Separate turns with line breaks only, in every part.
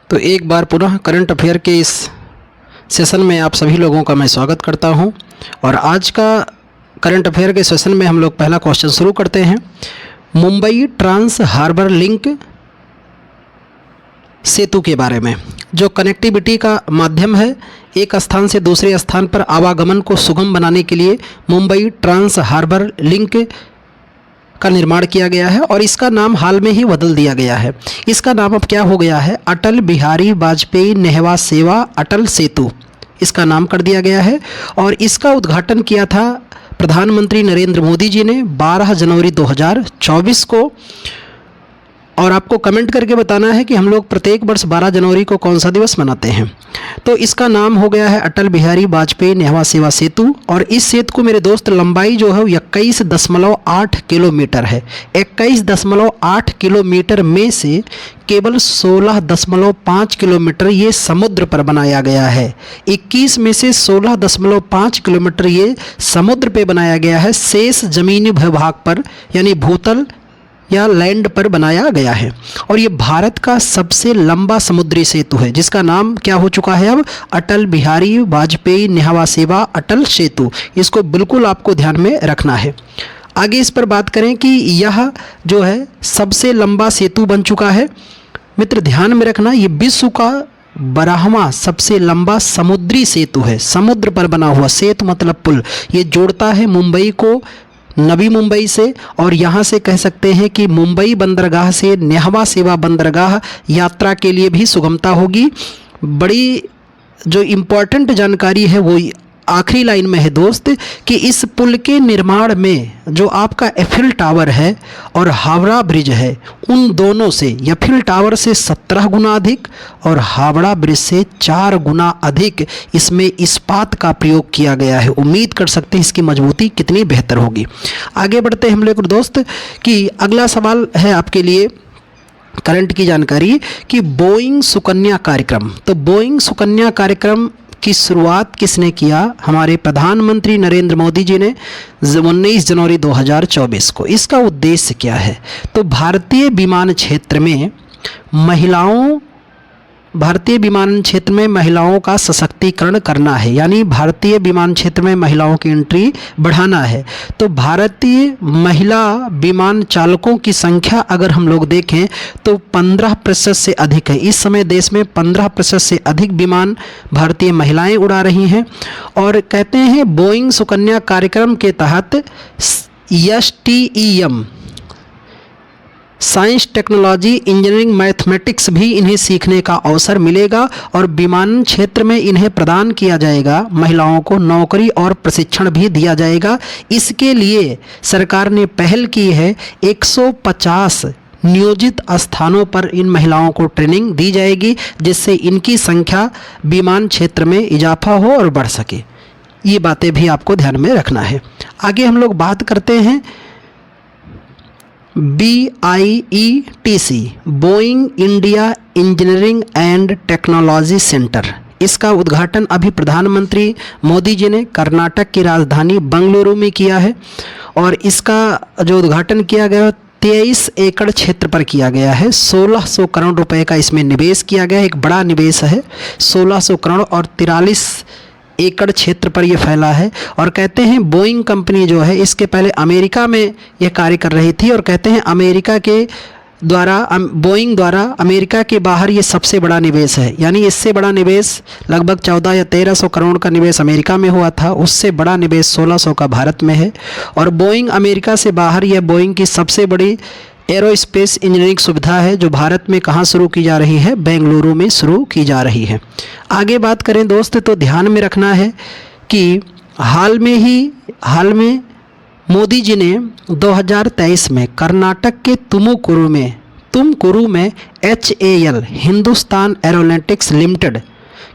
तो एक बार पुनः करंट अफेयर के इस सेशन में आप सभी लोगों का मैं स्वागत करता हूं। और आज का करंट अफेयर के सेशन में हम लोग पहला क्वेश्चन शुरू करते हैं। मुंबई ट्रांस हार्बर लिंक सेतु के बारे में, जो कनेक्टिविटी का माध्यम है, एक स्थान से दूसरे स्थान पर आवागमन को सुगम बनाने के लिए मुंबई ट्रांस हार्बर लिंक का निर्माण किया गया है और इसका नाम हाल में ही बदल दिया गया है। इसका नाम अब क्या हो गया है? अटल बिहारी वाजपेयी नेहवा सेवा अटल सेतु इसका नाम कर दिया गया है। और इसका उद्घाटन किया था प्रधानमंत्री नरेंद्र मोदी जी ने 12 जनवरी 2024 को। और आपको कमेंट करके बताना है कि हम लोग प्रत्येक वर्ष 12 जनवरी को कौन सा दिवस मनाते हैं। तो इसका नाम हो गया है अटल बिहारी वाजपेयी नेहवा सेवा सेतु। और इस सेतु को मेरे दोस्त लंबाई जो है 21.8 किलोमीटर है। 21.8 किलोमीटर में से केवल 16.5 किलोमीटर ये समुद्र पर बनाया गया है। 21 में से 16.5 किलोमीटर ये समुद्र पे बनाया गया है। शेष जमीनी भूभाग पर यानी भूतल या लैंड पर बनाया गया है। और ये भारत का सबसे लंबा समुद्री सेतु है, जिसका नाम क्या हो चुका है अब? अटल बिहारी वाजपेयी नेहवा सेवा अटल सेतु। इसको बिल्कुल आपको ध्यान में रखना है। आगे इस पर बात करें कि यह जो है सबसे लंबा सेतु बन चुका है। मित्र ध्यान में रखना, ये विश्व का 12वां सबसे लंबा समुद्री सेतु है। समुद्र पर बना हुआ सेतु मतलब पुल। ये जोड़ता है मुंबई को नवी मुंबई से, और यहाँ से कह सकते हैं कि मुंबई बंदरगाह से नेहवा सेवा बंदरगाह यात्रा के लिए भी सुगमता होगी। बड़ी जो इम्पोर्टेंट जानकारी है वो आखिरी लाइन में है दोस्त, कि इस पुल के निर्माण में जो आपका एफिल टावर है और हावड़ा ब्रिज है, उन दोनों से एफिल टावर से 17 गुना अधिक और हावड़ा ब्रिज से 4 गुना अधिक इसमें इस्पात का प्रयोग किया गया है। उम्मीद कर सकते हैं इसकी मजबूती कितनी बेहतर होगी। आगे बढ़ते हैं हम लोग दोस्त कि अगला सवाल है आपके लिए करंट की जानकारी कि बोइंग सुकन्या कार्यक्रम। तो बोइंग सुकन्या कार्यक्रम की शुरुआत किसने किया? हमारे प्रधानमंत्री नरेंद्र मोदी जी ने 19 जनवरी 2024 को। इसका उद्देश्य क्या है? तो भारतीय विमान क्षेत्र में महिलाओं का सशक्तिकरण करना है, यानी भारतीय विमान क्षेत्र में महिलाओं की एंट्री बढ़ाना है। तो भारतीय महिला विमान चालकों की संख्या अगर हम लोग देखें तो 15% से अधिक है। इस समय देश में 15% से अधिक विमान भारतीय महिलाएं उड़ा रही हैं। और कहते हैं बोइंग सुकन्या कार्यक्रम के तहत STEM science, technology, engineering, mathematics भी इन्हें सीखने का अवसर मिलेगा और विमानन क्षेत्र में इन्हें प्रदान किया जाएगा। महिलाओं को नौकरी और प्रशिक्षण भी दिया जाएगा। इसके लिए सरकार ने पहल की है। 150 नियोजित स्थानों पर इन महिलाओं को ट्रेनिंग दी जाएगी, जिससे इनकी संख्या विमान क्षेत्र में इजाफा हो और बढ़ सके। ये बातें भी आपको ध्यान में रखना है। आगे हम लोग बात करते हैं BIETC Boeing India engineering and technology centre. इसका उद्घाटन अभी प्रधानमंत्री मोदी जी ने कर्नाटक की राजधानी बंगलुरु में किया है। और इसका जो उद्घाटन किया गया 23 एकड़ क्षेत्र पर किया गया है। 1600 करोड़ रुपए का इसमें निवेश किया गया है। एक बड़ा निवेश है। 1600 करोड़ और 43 एकड़ क्षेत्र पर यह फैला है। और कहते हैं बोइंग कंपनी जो है इसके पहले अमेरिका में यह कार्य कर रही थी। और कहते हैं अमेरिका के द्वारा बोइंग द्वारा अमेरिका के बाहर ये सबसे बड़ा निवेश है। यानी इससे बड़ा निवेश लगभग 14 या 1300 करोड़ का निवेश अमेरिका में हुआ था। उससे बड़ा निवेश 1600 का भारत में है। और बोइंग अमेरिका से बाहर यह बोइंग की सबसे बड़ी एरोस्पेस इंजीनियरिंग सुविधा है, जो भारत में कहाँ शुरू की जा रही है? बेंगलुरु में शुरू की जा रही है। आगे बात करें दोस्त तो ध्यान में रखना है कि हाल में मोदी जी ने 2023 में कर्नाटक के तुमकुरु में HAL हिंदुस्तान एरोनॉटिक्स लिमिटेड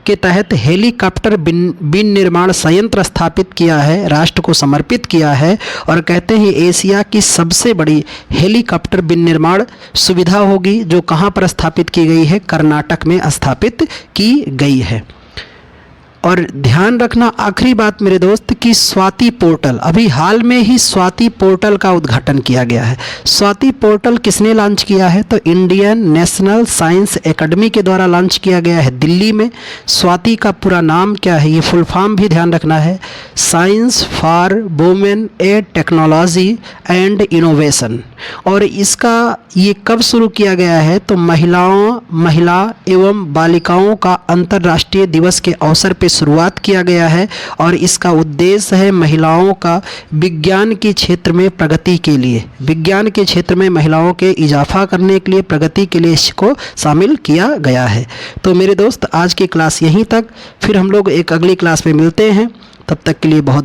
के तहत हेलीकॉप्टर विनिर्माण संयंत्र स्थापित किया है, राष्ट्र को समर्पित किया है। और कहते हैं एशिया की सबसे बड़ी हेलीकॉप्टर विनिर्माण सुविधा होगी, जो कहाँ पर स्थापित की गई है? कर्नाटक में स्थापित की गई है। और ध्यान रखना आखिरी बात मेरे दोस्त कि स्वाति पोर्टल, अभी हाल में ही स्वाति पोर्टल का उद्घाटन किया गया है। स्वाति पोर्टल किसने लॉन्च किया है? तो इंडियन नेशनल साइंस एकेडमी के द्वारा लॉन्च किया गया है दिल्ली में। स्वाति का पूरा नाम क्या है, ये फुल फॉर्म भी ध्यान रखना है, science for women A technology and innovation. और इसका ये कब शुरू किया गया है? तो महिला एवं बालिकाओं का अंतर्राष्ट्रीय दिवस के अवसर पर शुरुआत किया गया है और इसका उद्देश्य है महिलाओं का विज्ञान के क्षेत्र में प्रगति के लिए, विज्ञान के क्षेत्र में महिलाओं के इजाफा करने के लिए, प्रगति के लिए इसको शामिल किया गया है। तो मेरे दोस्त आज की क्लास यहीं तक, फिर हम लोग एक अगली क्लास में मिलते हैं। तब तक के लिए बहुत बहुत